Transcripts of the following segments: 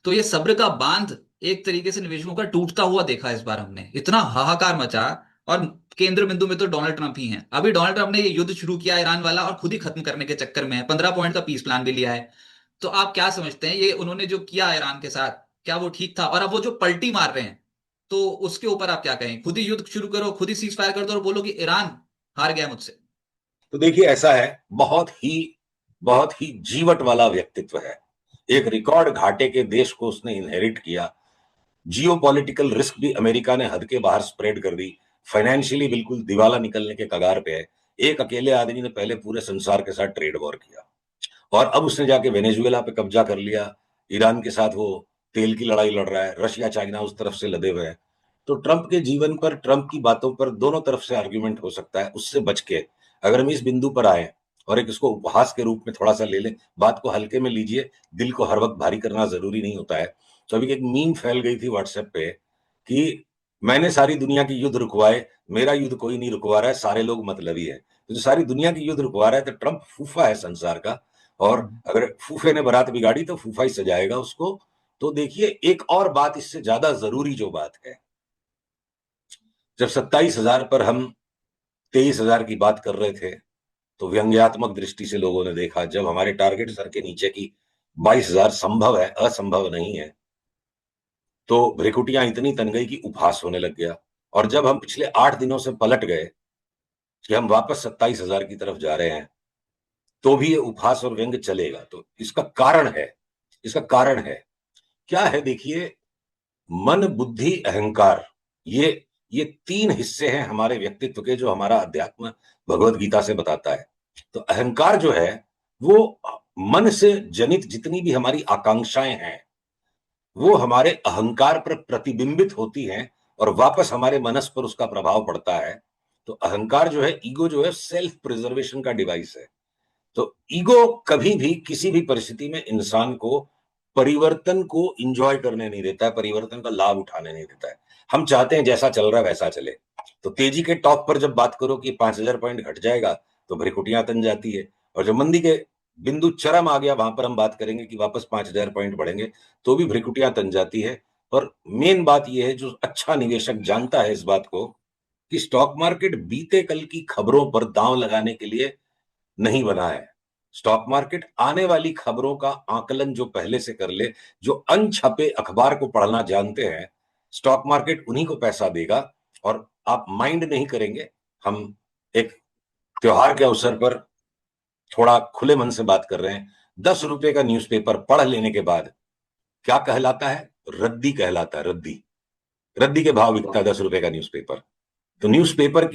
तो ये सब्र का बांध एक तरीके से निवेशकों का टूटता हुआ देखा इस बार हमने, इतना हाहाकार मचा। और केंद्र बिंदु में तो डोनाल्ड ट्रंप ही हैं। अभी डोनाल्ड ट्रंप ने ये युद्ध शुरू किया ईरान वाला और खुद ही खत्म करने के चक्कर में है, 15 पॉइंट का पीस प्लान भी लिया है। तो आप क्या समझते हैं, ये उन्होंने जो किया ईरान के साथ, क्या वो ठीक था? और अब वो जो पलटी मार रहे हैं, तो उसके ऊपर आप क्या कहें? खुद ही युद्ध शुरू करो, खुद ही सीज फायर कर दो और बोलो कि ईरान हार गया मुझसे। तो देखिए ऐसा है, बहुत ही जीवट वाला व्यक्तित्व है। एक रिकॉर्ड घाटे के देश को उसने इनहेरिट किया। जियो पॉलिटिकल रिस्क भी अमेरिका ने हद के बाहर स्प्रेड कर दी। फाइनेंशियली बिल्कुल दिवाला निकलने के कगार पे है। एक अकेले आदमी ने पहले पूरे संसार के साथ ट्रेड वॉर किया, और अब उसने जाके वेनेजुएला पे कब्जा कर लिया। ईरान के साथ वो तेल की लड़ाई लड़ रहा है, रशिया चाइना उस तरफ से लदे हुए हैं। तो ट्रंप के जीवन पर, ट्रंप की बातों पर दोनों तरफ से आर्ग्यूमेंट हो सकता है। उससे बच के अगर हम इस बिंदु पर आए और एक इसको उपहास के रूप में थोड़ा सा ले लें, बात को हल्के में लीजिए, दिल को हर वक्त भारी करना जरूरी नहीं होता है। तो अभी एक मीम फैल गई थी व्हाट्सएप पे कि मैंने सारी दुनिया की युद्ध रुकवाए, मेरा युद्ध कोई नहीं रुकवा रहा है, सारे लोग मतलबी है। तो जो सारी दुनिया की युद्ध रुकवा रहा है, तो ट्रंप फूफा है संसार का। और अगर फूफे ने बारात बिगाड़ी तो फूफा ही सजाएगा उसको। तो देखिए, एक और बात इससे ज्यादा जरूरी जो बात है, जब 27,000 पर हम 23,000 की बात कर रहे थे, तो व्यंग्यात्मक दृष्टि से लोगों ने देखा, जब हमारे टारगेट सर के नीचे की 22,000 संभव है, असंभव नहीं है, तो भ्रिकुटियां इतनी तन गई कि उपहास होने लग गया। और जब हम पिछले 8 दिनों से पलट गए कि हम वापस 27,000 की तरफ जा रहे हैं, तो भी ये उपहास और व्यंग चलेगा। तो इसका कारण है, इसका कारण है क्या है? देखिए, मन, बुद्धि, अहंकार, ये ये तीन हिस्से हैं हमारे व्यक्तित्व के, जो हमारा अध्यात्म भगवत गीता से बताता है। तो अहंकार जो है, वो मन से जनित जितनी भी हमारी आकांक्षाएं हैं, वो हमारे अहंकार पर प्रतिबिंबित होती हैं, और वापस हमारे मनस पर उसका प्रभाव पड़ता है। तो अहंकार जो है, ईगो जो है, सेल्फ प्रिजर्वेशन का डिवाइस है। तो ईगो कभी भी किसी भी परिस्थिति में इंसान को परिवर्तन को इंजॉय करने नहीं देता है, परिवर्तन का लाभ उठाने नहीं देता है। हम चाहते हैं जैसा चल रहा है वैसा चले। तो तेजी के टॉप पर जब बात करो कि 5,000 पॉइंट घट जाएगा, तो भ्रिकुटियां तन जाती है। और जब मंदी के बिंदु चरम आ गया, वहां पर हम बात करेंगे कि वापस 5,000 पॉइंट बढ़ेंगे, तो भी भ्रिकुटियां तन जाती है। और मेन बात यह है, जो अच्छा निवेशक जानता है इस बात को, कि स्टॉक मार्केट बीते कल की खबरों पर दांव लगाने के लिए नहीं बना है। स्टॉक मार्केट आने वाली खबरों का आकलन जो पहले से कर ले, जो अनछपे अखबार को पढ़ना जानते हैं, स्टॉक मार्केट उन्हीं को पैसा देगा। और आप माइंड नहीं करेंगे, हम एक त्योहार के अवसर पर थोड़ा खुले मन से बात कर रहे हैं। 10 रुपए का न्यूज़पेपर पढ़ लेने के बाद क्या कहलाता है? रद्दी कहलाता है, रद्दी। रद्दी के भाव बिकता है 10 रुपए का न्यूज़पेपर। तो न्यूज़पेपर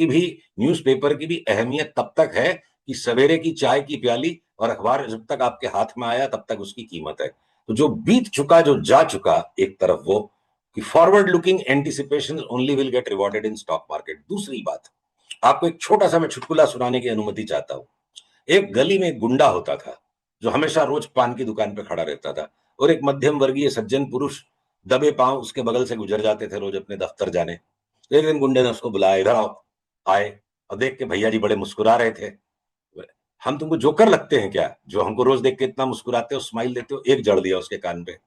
की भी अहमियत तब तक है कि सवेरे की चाय की प्याली और अखबार जब तक आपके हाथ में आया, तब तक उसकी कीमत है। तो जो बीत चुका, जो जा चुका, एक तरफ वो कि forward looking anticipation only will get rewarded in stock market. दूसरी बात, आपको एक छोटा सा मैं चुटकुला सुनाने की अनुमति चाहता हूं। एक गली में एक गुंडा होता था, जो हमेशा रोज पान की दुकान पर खड़ा रहता था। और एक मध्यम वर्गीय सज्जन पुरुष दबे पांव उसके बगल से गुजर जाते थे रोज अपने दफ्तर जाने। एक दिन गुंडे ने उसको बुलाया, इधर आओ। आए, और देख के भैया जी बड़े मुस्कुरा रहे थे। हम तुमको जोकर लगते हैं क्या, जो हमको रोज देख के इतना मुस्कुराते हो, स्माइल देते हो? एक जड़ दिया उसके कान पे।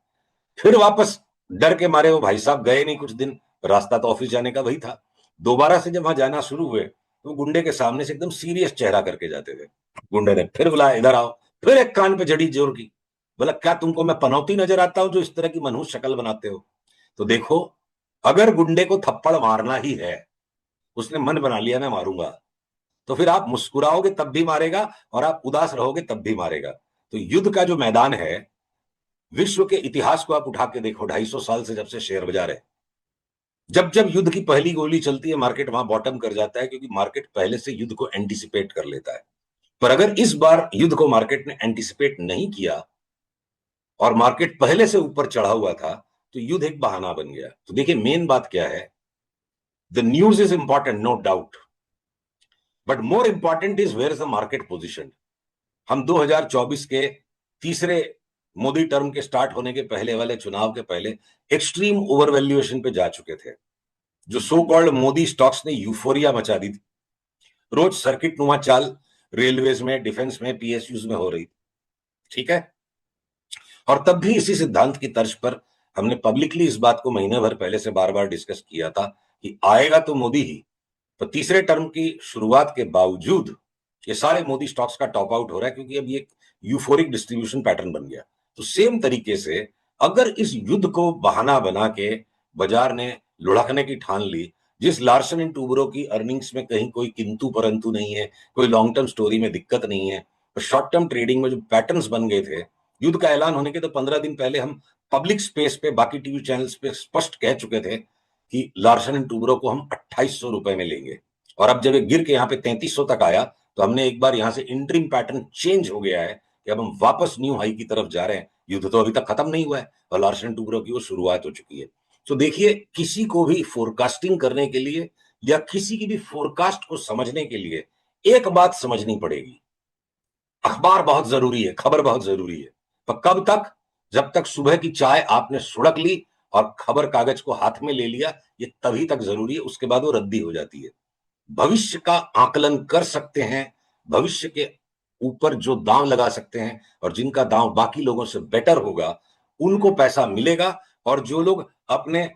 फिर वापस डर के मारे वो भाई साहब गए नहीं कुछ दिन, रास्ता तो ऑफिस जाने का वही था। दोबारा से जब वहां जाना शुरू हुए, तो गुंडे के सामने से एकदम सीरियस चेहरा करके जाते थे। गुंडे ने फिर बुलाया, इधर आओ। फिर एक कान पे जड़ी जोर की। बोला, क्या तुमको मैं पनौती नजर आता हूं जो इस तरह की मनहूस शक्ल बनाते हो? तो देखो, अगर गुंडे को थप्पड़ मारना ही है, उसने मन बना लिया मैं मारूंगा, तो फिर आप मुस्कुराओगे तब भी मारेगा, और आप उदास रहोगे तब भी मारेगा। तो युद्ध का जो मैदान है, विश्व के इतिहास को आप उठा के देखो, 250 साल से जब से शेयर बाजार है, जब जब युद्ध की पहली गोली चलती है, मार्केट वहां बॉटम कर जाता है, क्योंकि मार्केट पहले से युद्ध को एंटिसिपेट कर लेता है। पर अगर इस बार युद्ध को मार्केट ने एंटिसिपेट नहीं किया, और मार्केट पहले से ऊपर चढ़ा हुआ था, तो युद्ध एक बहाना बन गया। तो देखिए, मेन बात क्या है, the news is important, no doubt, but more important is where is the market position. हम 2024 के तीसरे मोदी टर्म के स्टार्ट होने के पहले वाले चुनाव के पहले एक्सट्रीम ओवर वैल्यूएशन पे जा चुके थे। जो सो कॉल्ड मोदी स्टॉक्स ने यूफोरिया मचा दी थी। रोज सर्किट नुमा चाल रेलवेज में, डिफेंस में, पीएसयूज में हो रही। ठीक है। और तब भी इसी सिद्धांत की तर्ज पर हमने पब्लिकली इस बात को महीने भर पहले से बार बार डिस्कस किया था कि आएगा तो मोदी ही। तो तीसरे टर्म की शुरुआत के बावजूद ये सारे मोदी स्टॉक्स का टॉप आउट हो रहा है, क्योंकि अब ये यूफोरिक डिस्ट्रीब्यूशन पैटर्न बन गया। तो सेम तरीके से अगर इस युद्ध को बहाना बना के बाजार ने लुढ़कने की ठान ली, जिस लार्सन एंड टूब्रो की अर्निंग्स में कहीं कोई किंतु परंतु नहीं है, कोई लॉन्ग टर्म स्टोरी में दिक्कत नहीं है, तो शॉर्ट टर्म ट्रेडिंग में जो पैटर्न्स बन गए थे युद्ध का ऐलान होने के तो 15 दिन पहले हम पब्लिक स्पेस पे बाकी टीवी चैनल्स पे स्पष्ट कह चुके थे कि लार्सन एंड टूब्रो को हम 2800 रुपए में लेंगे। और अब जब ये गिर के यहाँ पे 3300 तक आया तो हमने एक बार यहां से इंटरिम पैटर्न चेंज हो गया है कि अब हम वापस न्यू हाई की तरफ जा रहे हैं। युद्ध तो अभी तक खत्म नहीं हुआ है और लार्सन एंड टूब्रो की वो शुरुआत हो चुकी है। तो देखिए, किसी को भी फोरकास्टिंग करने के लिए या किसी की भी फोरकास्ट को समझने के लिए एक बात समझनी पड़ेगी, अखबार बहुत जरूरी है, खबर बहुत जरूरी है, पर कब तक? जब तक सुबह की चाय आपने सुड़क ली और खबर कागज को हाथ में ले लिया, ये तभी तक जरूरी है, उसके बाद वो रद्दी हो जाती है। भविष्य का आकलन कर सकते हैं, भविष्य के ऊपर जो दांव लगा सकते हैं और जिनका दांव बाकी लोगों से बेटर होगा, उनको पैसा मिलेगा। और जो लोग अपने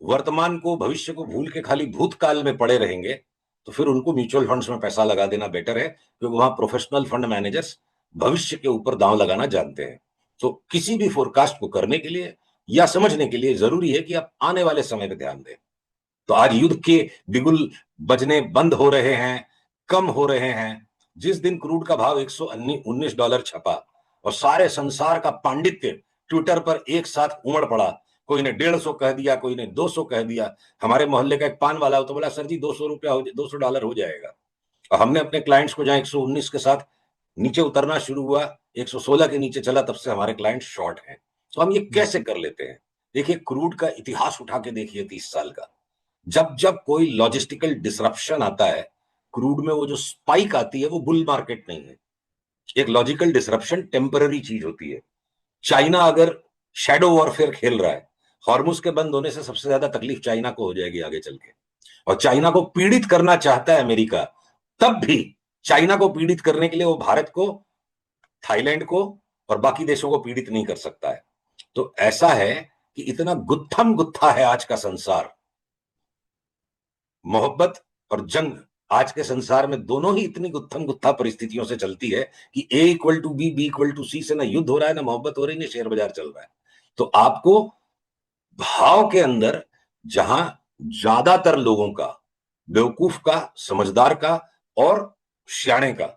वर्तमान को, भविष्य को भूल के खाली भूतकाल में पड़े रहेंगे, तो फिर उनको म्यूचुअल फंड्स में पैसा लगा देना बेटर है, क्योंकि वहां प्रोफेशनल फंड मैनेजर्स भविष्य के ऊपर दांव लगाना जानते हैं। तो किसी भी फोरकास्ट को करने के लिए या समझने के लिए जरूरी है कि आप आने वाले समय पे ध्यान दें। तो आज युद्ध के बिगुल बजने बंद हो रहे हैं, कम हो रहे हैं। जिस दिन क्रूड का भाव $119 छपा और सारे संसार का पांडित्य ट्विटर पर एक साथ उमड़ पड़ा, कोई ने 150 कह दिया, कोई ने 200 कह दिया। हमारे मोहल्ले का एक पान वाला हो तो बोला, सर जी $200 हो जाएगा। और हमने अपने क्लाइंट्स को जहां 119 के साथ नीचे उतरना शुरू हुआ, 116 के नीचे चला, तब से हमारे क्लाइंट शॉर्ट हैं। तो हम ये कैसे कर लेते हैं? देखिए, क्रूड का इतिहास उठा के देखिए 30 साल का। जब जब कोई लॉजिस्टिकल डिसरप्शन आता है, क्रूड में वो जो स्पाइक आती है वो बुल मार्केट नहीं है। एक लॉजिकल डिसरप्शन टेम्पररी चीज होती है। चाइना अगर शैडो वॉरफेयर खेल रहा है, हॉर्मुज के बंद होने से सबसे ज्यादा तकलीफ चाइना को हो जाएगी आगे चल के। और चाइना को पीड़ित करना चाहता है अमेरिका, तब भी चाइना को पीड़ित करने के लिए वो भारत को, थाईलैंड को और बाकी देशों को पीड़ित नहीं कर सकता है। तो ऐसा है कि इतना गुत्थम गुत्था है आज का संसार। मोहब्बत और जंग आज के संसार में दोनों ही इतनी गुत्थम गुत्था परिस्थितियों से चलती है कि A equal to B, B equal to C से ना युद्ध हो रहा है, ना मोहब्बत हो रही, ना शेयर बाजार चल रहा है। तो आपको भाव के अंदर, जहां ज्यादातर लोगों का, बेवकूफ का, समझदार का और सियाणे का,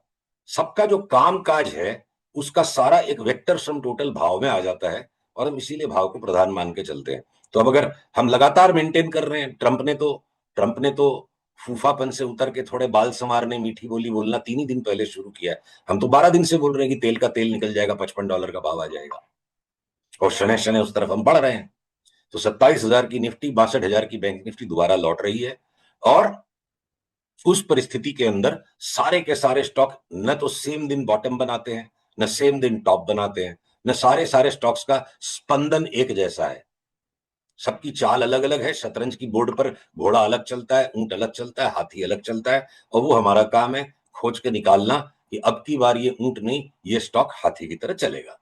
सबका जो काम काज है, उसका सारा एक वेक्टर सम टोटल भाव में आ जाता है और हम इसीलिए भाव को प्रधान मान के चलते हैं। तो अब अगर हम लगातार मेंटेन कर रहे हैं, ट्रंप ने तो फूफापन से उतर के थोड़े बाल संवारने, मीठी बोली बोलना 3 ही दिन पहले शुरू किया है। हम तो 12 दिन से बोल रहे हैं कि तेल का तेल निकल जाएगा, $55 का भाव आ जाएगा, और शने शने उस तरफ हम बढ़ रहे हैं। तो 27,000 की निफ्टी, 62,000 की बैंक निफ्टी दोबारा लौट रही है। और उस परिस्थिति के अंदर सारे के सारे स्टॉक न तो सेम दिन बॉटम बनाते हैं, न सेम दिन टॉप बनाते हैं, न सारे सारे स्टॉक्स का स्पंदन एक जैसा है। सबकी चाल अलग अलग है। शतरंज की बोर्ड पर घोड़ा अलग चलता है, ऊंट अलग चलता है, हाथी अलग चलता है, और वो हमारा काम है खोज के निकालना कि अब की बार ये ऊंट नहीं, ये स्टॉक हाथी की तरह चलेगा।